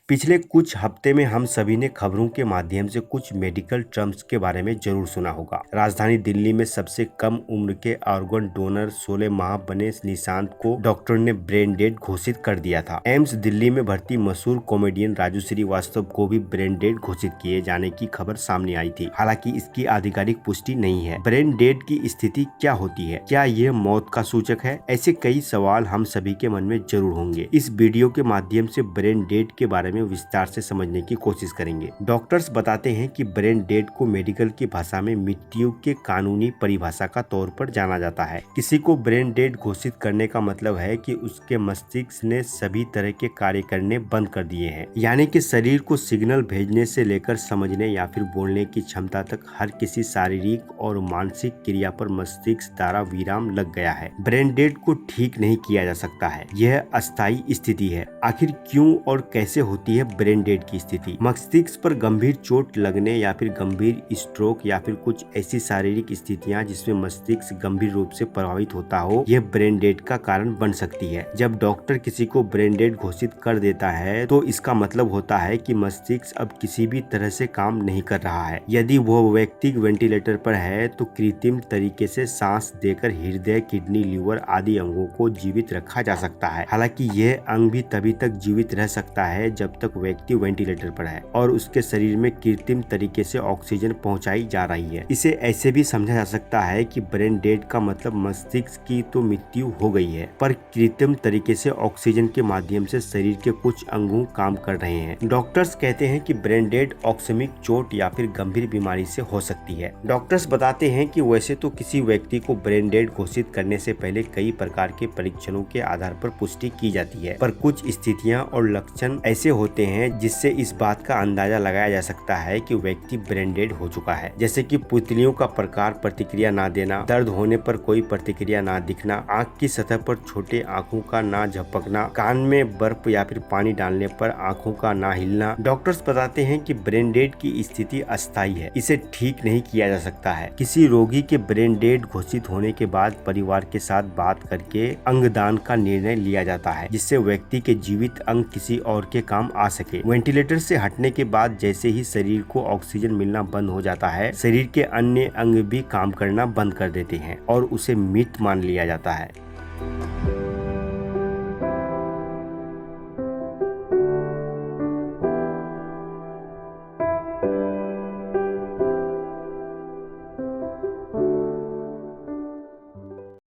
पिछले कुछ हफ्ते में हम सभी ने खबरों के माध्यम से कुछ मेडिकल टर्म्स के बारे में जरूर सुना होगा। राजधानी दिल्ली में सबसे कम उम्र के ऑर्गन डोनर 16 माह बने निशांत को डॉक्टर ने ब्रेन डेड घोषित कर दिया था। एम्स दिल्ली में भर्ती मशहूर कॉमेडियन राजू श्रीवास्तव को भी ब्रेन डेड घोषित किए जाने की खबर सामने आई थी। हालांकि इसकी आधिकारिक पुष्टि नहीं है। ब्रेन डेड की स्थिति क्या होती है? क्या यह मौत का सूचक है? ऐसे कई सवाल हम सभी के मन में जरूर होंगे। इस वीडियो के माध्यम से ब्रेन डेड के बारे में विस्तार से समझने की कोशिश करेंगे। डॉक्टर्स बताते हैं कि ब्रेन डेड को मेडिकल की भाषा में मृत्यु के कानूनी परिभाषा का तौर पर जाना जाता है। किसी को ब्रेन डेड घोषित करने का मतलब है कि उसके मस्तिष्क ने सभी तरह के कार्य करने बंद कर दिए हैं, यानी कि शरीर को सिग्नल भेजने से लेकर समझने या फिर बोलने की क्षमता तक हर किसी शारीरिक और मानसिक क्रिया पर मस्तिष्क द्वारा विराम लग गया है। ब्रेन डेड को ठीक नहीं किया जा सकता है, यह अस्थायी स्थिति है। आखिर क्यों और कैसे होती है ब्रेन डेड की स्थिति? मस्तिष्क पर गंभीर चोट लगने या फिर गंभीर स्ट्रोक या फिर कुछ ऐसी शारीरिक स्थितियां जिसमें मस्तिष्क गंभीर रूप से प्रभावित होता हो, यह ब्रेन डेड का कारण बन सकती है। जब डॉक्टर किसी को ब्रेन डेड घोषित कर देता है तो इसका मतलब होता है कि मस्तिष्क अब किसी भी तरह से काम नहीं कर रहा है। यदि वो व्यक्ति वेंटिलेटर पर है तो कृत्रिम तरीके से सांस देकर हृदय, किडनी, लीवर आदि अंगों को जीवित रखा जा सकता है। हालांकि यह अंग भी तभी तक जीवित रह सकता है जब तक व्यक्ति वेंटिलेटर पर है और उसके शरीर में कृत्रिम तरीके से ऑक्सीजन पहुंचाई जा रही है। इसे ऐसे भी समझा जा सकता है कि ब्रेन डेड का मतलब मस्तिष्क की तो मृत्यु हो गई है, पर कृत्रिम तरीके से ऑक्सीजन के माध्यम से शरीर के कुछ अंगों काम कर रहे हैं। डॉक्टर्स कहते हैं कि ब्रेन डेड ऑक्सीमिक चोट या फिर गंभीर बीमारी से हो सकती है। डॉक्टर्स बताते हैं कि वैसे तो किसी व्यक्ति को ब्रेन डेड घोषित करने से पहले कई प्रकार के परीक्षणों के आधार पर पुष्टि की जाती है, पर कुछ स्थितियां और लक्षण ऐसे होते हैं जिससे इस बात का अंदाजा लगाया जा सकता है कि व्यक्ति ब्रेन डेड हो चुका है। जैसे कि पुतलियों का प्रकार प्रतिक्रिया ना देना, दर्द होने पर कोई प्रतिक्रिया ना दिखना, आंख की सतह पर छोटे आंखों का ना झपकना, कान में बर्फ या फिर पानी डालने पर आंखों का ना हिलना। डॉक्टर्स बताते हैं कि ब्रेन डेड की स्थिति अस्थायी है, इसे ठीक नहीं किया जा सकता है। किसी रोगी के ब्रेन डेड घोषित होने के बाद परिवार के साथ बात करके अंगदान का निर्णय लिया जाता है, जिससे व्यक्ति के जीवित अंग किसी और के काम आ सके। वेंटिलेटर से हटने के बाद जैसे ही शरीर को ऑक्सीजन मिलना बंद हो जाता है, शरीर के अन्य अंग भी काम करना बंद कर देते हैं और उसे मृत मान लिया जाता है।